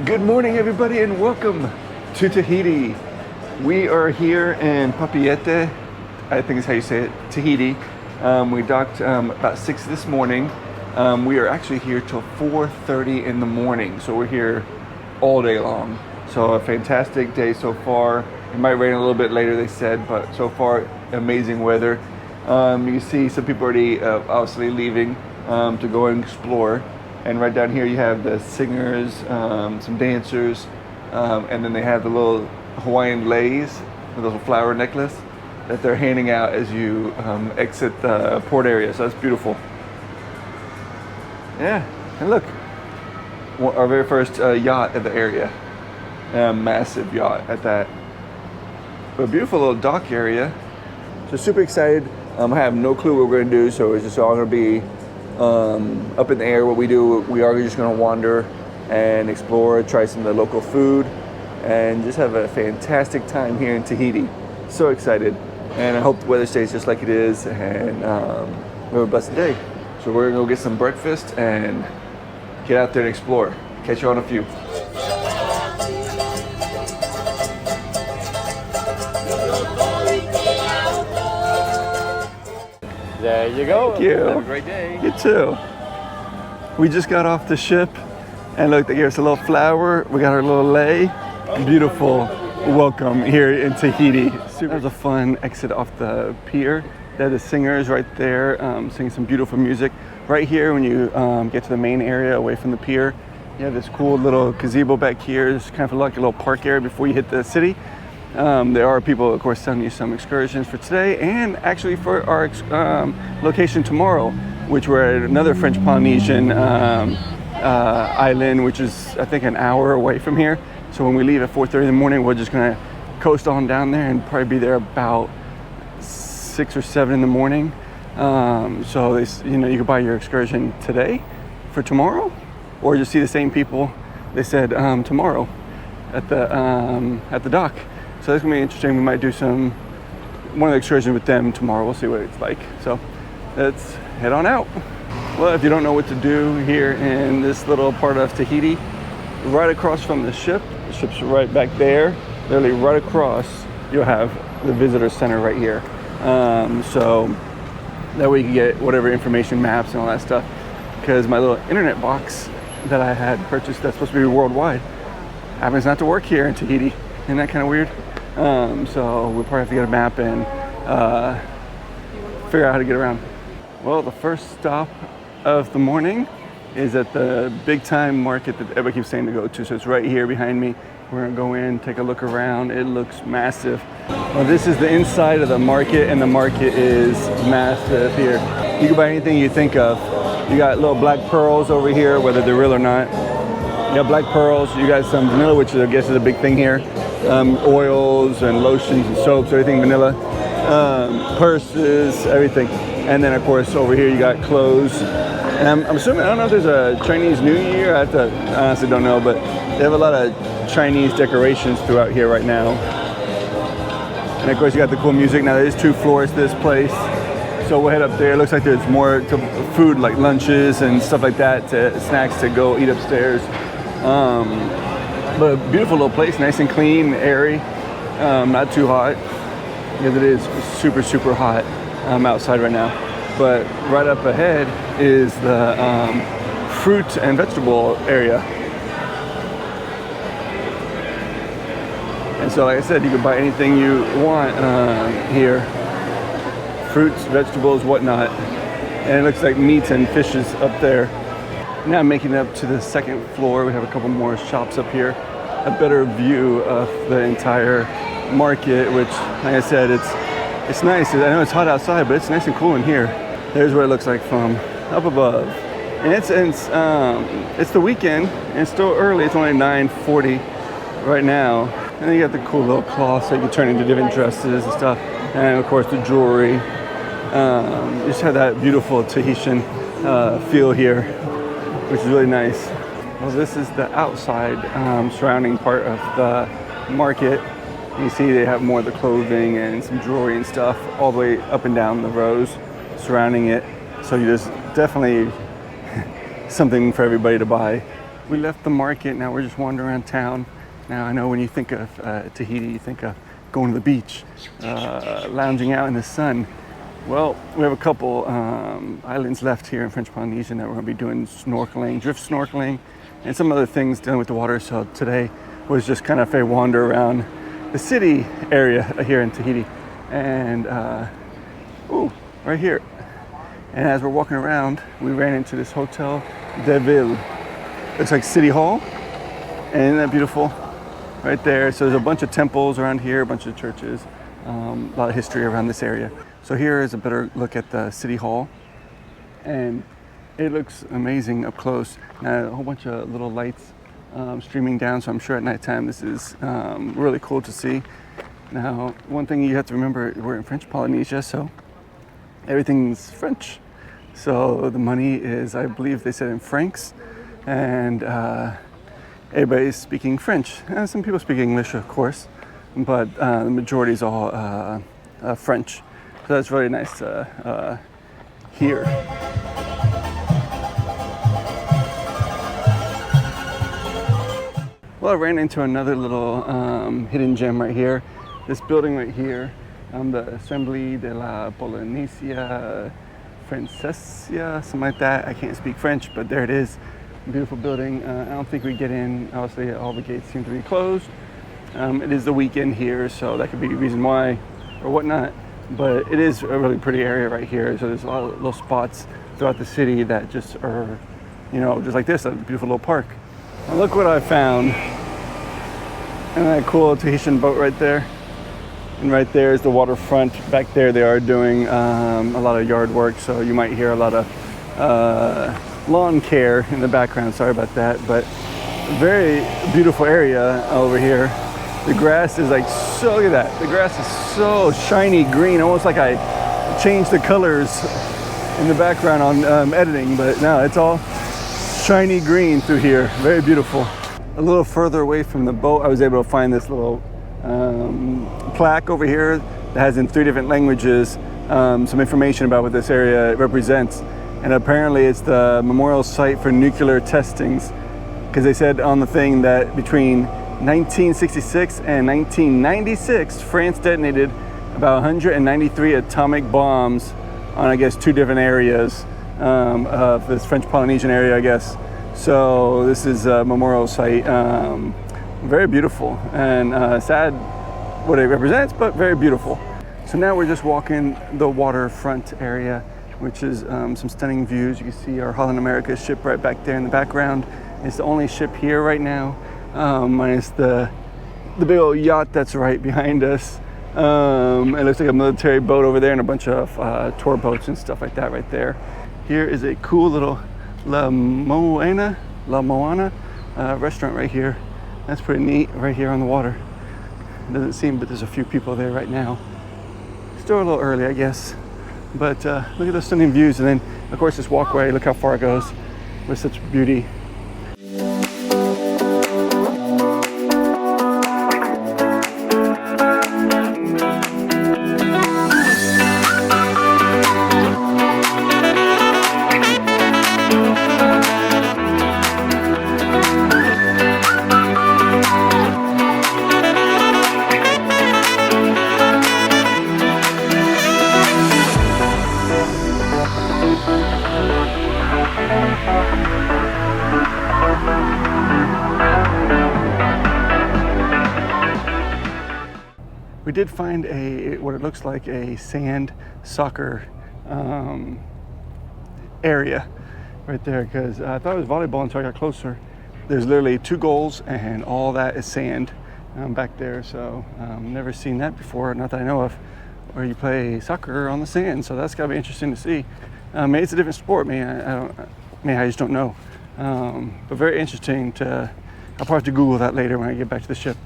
Good morning, everybody, and welcome to Tahiti. We are here in Papeete, I think is how you say it, Tahiti. We docked about 6 this morning. We are actually here till 4:30 in the morning, so we're here all day long. So a fantastic day so far. It might rain a little bit later, they said, but so far, amazing weather. You see some people already obviously leaving to go and explore. And right down here you have the singers, some dancers, and then they have the little Hawaiian leis, the little flower necklace that they're handing out as you exit the port area. So that's beautiful. Yeah, and look, our very first yacht at the area. Massive yacht at that. But a beautiful little dock area. So super excited. I have no clue what we're going to do, so it's just all going to be up in the air. What we do, we are just going to wander and explore, try some of the local food, and just have a fantastic time here in Tahiti. So excited, and I hope the weather stays just like it is, and we have a blessed day. So we're going to go get some breakfast and get out there and explore. Catch you on a few. There you go. Thank you. Have a great day. You too. We just got off the ship, and look, they gave us a little flower. We got our little lei. Beautiful welcome here in Tahiti. That was a fun exit off the pier. They had the singers right there singing some beautiful music. Right here, when you get to the main area away from the pier, you have this cool little gazebo back here. It's kind of like a little park area before you hit the city. There are people, of course, telling you some excursions for today and actually for our location tomorrow, which we're at another French Polynesian island, which is, I think, an hour away from here. So when we leave at 4:30 in the morning, we're just going to coast on down there and probably be there about 6 or 7 in the morning. So you can buy your excursion today for tomorrow, or just see the same people. They said tomorrow at the dock. So that's gonna be interesting. We might do one of the excursions with them tomorrow. We'll see what it's like. So let's head on out. Well, if you don't know what to do here in this little part of Tahiti, right across from the ship's right back there, literally right across, you'll have the visitor center right here. So that way you can get whatever information, maps and all that stuff. Because my little internet box that I had purchased that's supposed to be worldwide happens not to work here in Tahiti. Isn't that kind of weird? So we'll probably have to get a map and figure out how to get around. Well, the first stop of the morning is at the big time market that everybody keeps saying to go to. So it's right here behind me. We're gonna go in, take a look around. It looks massive. Well, this is the inside of the market, and the market is massive here. You can buy anything you think of. You got little black pearls over here, whether they're real or not. You got black pearls, you got some vanilla, which I guess is a big thing here. Oils and lotions and soaps, everything vanilla. Purses, everything. And then of course over here you got clothes. And I'm assuming, I don't know if there's a Chinese New Year, I honestly don't know, but they have a lot of Chinese decorations throughout here right now. And of course you got the cool music. Now there's 2 floors to this place. So we'll head up there. It looks like there's more food, like lunches and stuff like that, snacks to go eat upstairs. But a beautiful little place, nice and clean, airy, not too hot, because it is super, super hot outside right now. But right up ahead is the fruit and vegetable area. And so, like I said, you can buy anything you want here. Fruits, vegetables, whatnot. And it looks like meats and fishes up there. Now making it up to the 2nd floor, we have a couple more shops up here. A better view of the entire market, which, like I said, it's nice. I know it's hot outside, but it's nice and cool in here. There's what it looks like from up above. And it's the weekend, and it's still early. It's only 9:40 right now. And then you got the cool little cloths that you can turn into different dresses and stuff. And of course the jewelry. You just have that beautiful Tahitian feel here, which is really nice. Well, this is the outside surrounding part of the market. You see they have more of the clothing and some jewelry and stuff all the way up and down the rows surrounding it. So there's definitely something for everybody to buy. we left the market. Now we're just wandering around town. Now I know when you think of Tahiti, you think of going to the beach, lounging out in the sun. Well, we have a couple islands left here in French Polynesia that we're going to be doing snorkeling, drift snorkeling, and some other things dealing with the water. So today was just kind of a wander around the city area here in Tahiti. And, right here. And as we're walking around, we ran into this Hotel de Ville. Looks like City Hall. And isn't that beautiful? Right there. So there's a bunch of temples around here, a bunch of churches, a lot of history around this area. So here is a better look at the City Hall. And it looks amazing up close. Now, a whole bunch of little lights streaming down, so I'm sure at nighttime this is really cool to see. Now, one thing you have to remember, we're in French Polynesia, so everything's French. So the money is, I believe they said, in francs, and everybody's speaking French. Some people speak English, of course, but the majority is all French. So that's really nice to hear. Well, I ran into another little hidden gem right here. This building right here, the Assembly de la Polynesia Francesa, something like that. I can't speak French, but there it is. Beautiful building. I don't think we get in. Obviously, all the gates seem to be closed. It is the weekend here, so that could be a reason why or whatnot. But it is a really pretty area right here. So there's a lot of little spots throughout the city that just are, just like this, a beautiful little park. Now look what I found. Isn't that cool Tahitian boat right there? And right there is the waterfront. Back there they are doing a lot of yard work, so you might hear a lot of lawn care in the background. Sorry about that, but very beautiful area over here. The grass is like, so look at that. The grass is so shiny green, almost like I changed the colors in the background on editing, but no, it's all shiny green through here. Very beautiful. A little further away from the boat, I was able to find this little plaque over here that has in 3 different languages some information about what this area represents. And apparently it's the memorial site for nuclear testings, because they said on the thing that between 1966 and 1996, France detonated about 193 atomic bombs on, I guess, 2 different areas of this French Polynesian area, I guess. So this is a memorial site. Very beautiful and sad what it represents, but very beautiful. So now we're just walking the waterfront area, which is some stunning views. You can see our Holland America ship right back there in the background. It's the only ship here right now, minus the big old yacht that's right behind us. It looks like a military boat over there and a bunch of tour boats and stuff like that right there. Here is a cool little La Moana restaurant right here. That's pretty neat right here on the water. It doesn't seem, but there's a few people there right now. Still a little early, I guess. But look at those stunning views. And then, of course, this walkway, look how far it goes with such beauty. We did find what it looks like a sand soccer area right there, because I thought it was volleyball until I got closer. There's literally 2 goals and all that is sand back there, so never seen that before, not that I know of, where you play soccer on the sand. So that's gotta be interesting to see. Maybe it's a different sport, I just don't know. But very interesting to, I'll probably have to Google that later when I get back to the ship.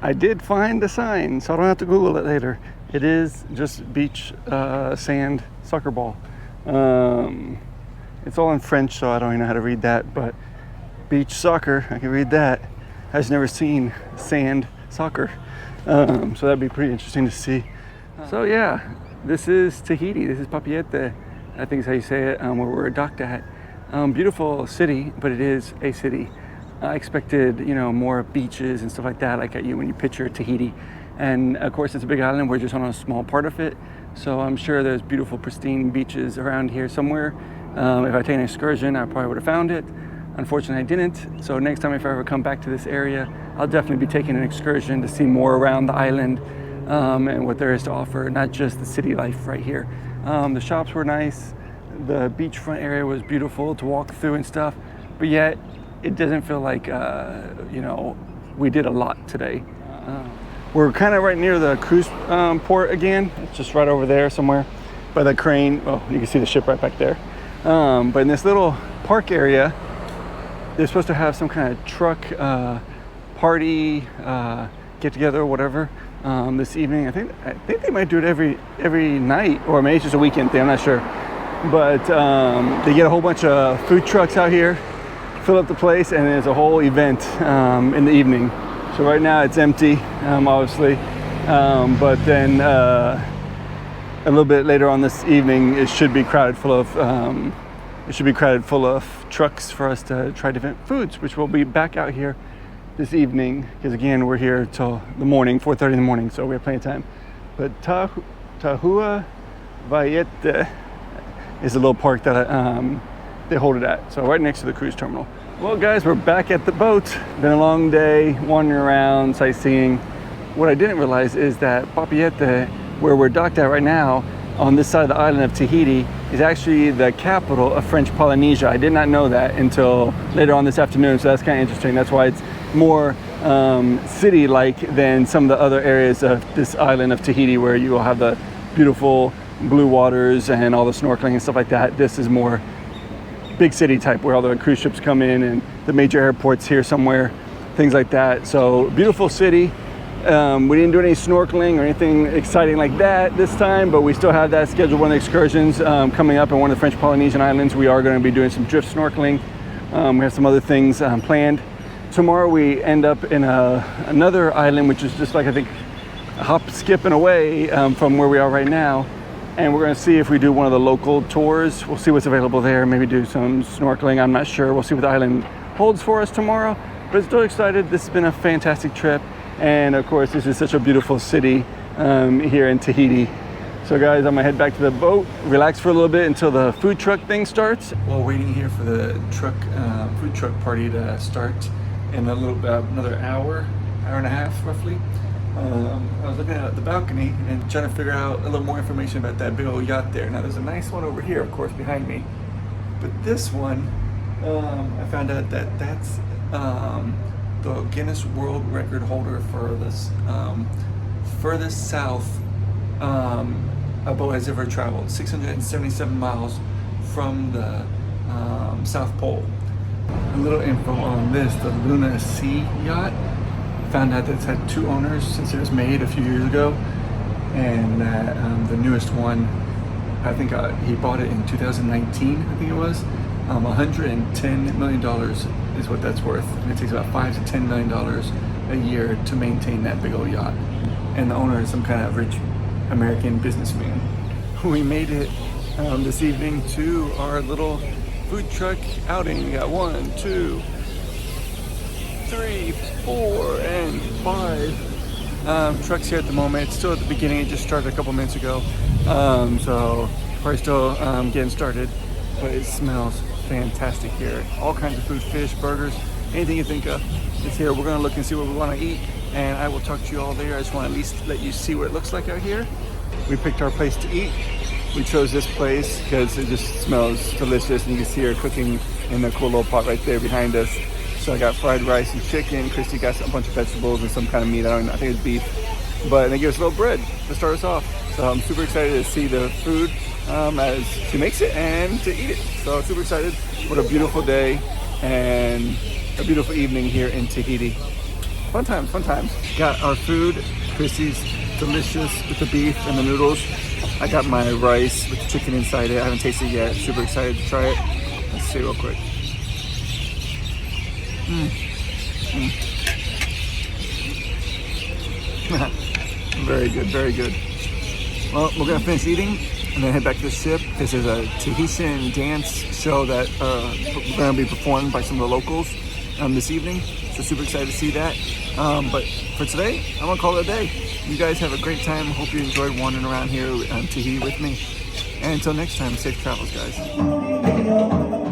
I did find the sign, so I don't have to Google it later. It is just beach sand soccer ball. It's all in French, so I don't even know how to read that, but beach soccer, I can read that. I've just never seen sand soccer. So that'd be pretty interesting to see. So yeah, this is Tahiti. This is Papeete, I think is how you say it, where we're docked at. Beautiful city, but it is a city. I expected, you know, more beaches and stuff like that, like when you picture Tahiti. And of course, it's a big island. We're just on a small part of it. So I'm sure there's beautiful, pristine beaches around here somewhere. If I take an excursion, I probably would have found it. Unfortunately, I didn't. So next time, if I ever come back to this area, I'll definitely be taking an excursion to see more around the island and what there is to offer, not just the city life right here. The shops were nice. The beachfront area was beautiful to walk through and stuff, but yet it doesn't feel like, you know, we did a lot today. We're kind of right near the cruise port again. It's just right over there somewhere by the crane. Oh, you can see the ship right back there. But in this little park area, they're supposed to have some kind of truck party, get together or whatever this evening. I think they might do it every night, or maybe it's just a weekend thing, I'm not sure. But they get a whole bunch of food trucks out here, fill up the place, and there's a whole event in the evening. So right now it's empty, obviously, but then a little bit later on this evening, it should be crowded full of trucks for us to try different foods, which we'll be back out here this evening, because again, we're here till the morning, 4:30 in the morning, so we have plenty of time. But Tahua Vaiete is a little park that they hold it at, so right next to the cruise terminal. Well, guys, we're back at the boat. Been a long day, wandering around, sightseeing. What I didn't realize is that Papeete, where we're docked at right now, on this side of the island of Tahiti, is actually the capital of French Polynesia. I did not know that until later on this afternoon, so that's kind of interesting. That's why it's more city-like than some of the other areas of this island of Tahiti, where you will have the beautiful blue waters and all the snorkeling and stuff like that. This is more big city type, where all the cruise ships come in and the major airports here somewhere, things like that. So beautiful city. We didn't do any snorkeling or anything exciting like that this time, but we still have that scheduled, one of the excursions coming up in one of the French Polynesian islands. We are going to be doing some drift snorkeling. We have some other things planned. Tomorrow we end up in another island, which is just like, I think, a hop, skip, and away from where we are right now. And we're going to see if we do one of the local tours. We'll see what's available there, maybe do some snorkeling. I'm not sure. We'll see what the island holds for us tomorrow. But still excited. This has been a fantastic trip. And of course, this is such a beautiful city here in Tahiti. So guys, I'm gonna head back to the boat, relax for a little bit until the food truck thing starts. While waiting here for the food truck party to start in a little bit, another hour and a half roughly. I was looking at the balcony and trying to figure out a little more information about that big old yacht there. Now there's a nice one over here, of course, behind me. But this one, I found out that that's the Guinness World Record holder for this furthest south a boat has ever traveled, 677 miles from the South Pole. A little info on this, the Luna Sea yacht. Found out that it's had 2 owners since it was made a few years ago, and that the newest one, I think he bought it in 2019, I think it was. $110 million is what that's worth, and it takes about $5 to $10 million a year to maintain that big old yacht. And the owner is some kind of rich American businessman. We made it this evening to our little food truck outing. We got 1, 2, 3, 4, and 5 trucks here at the moment. It's still at the beginning. It just started a couple minutes ago, so probably still getting started, but it smells fantastic here. All kinds of food, fish, burgers, anything you think of is here. We're gonna look and see what we want to eat, and I will talk to you all there. I just want to at least let you see what it looks like out here. We picked our place to eat. We chose this place because it just smells delicious, and you can see her cooking in the cool little pot right there behind us. So I got fried rice and chicken. Christy got a bunch of vegetables and some kind of meat. I think it's beef. But they give us a little bread to start us off. So I'm super excited to see the food as she makes it and to eat it. So super excited. What a beautiful day and a beautiful evening here in Tahiti. Fun times, fun times. Got our food. Christy's delicious with the beef and the noodles. I got my rice with the chicken inside it. I haven't tasted it yet. Super excited to try it. Let's see real quick. Very good, very good. Well, we're gonna finish eating and then head back to the ship. This is a Tahitian dance show that we're gonna be performed by some of the locals. this evening. So super excited to see that. But for today, I'm gonna call it a day. You guys have a great time. Hope you enjoyed wandering around here on Tahiti with me. And until next time, safe travels, guys.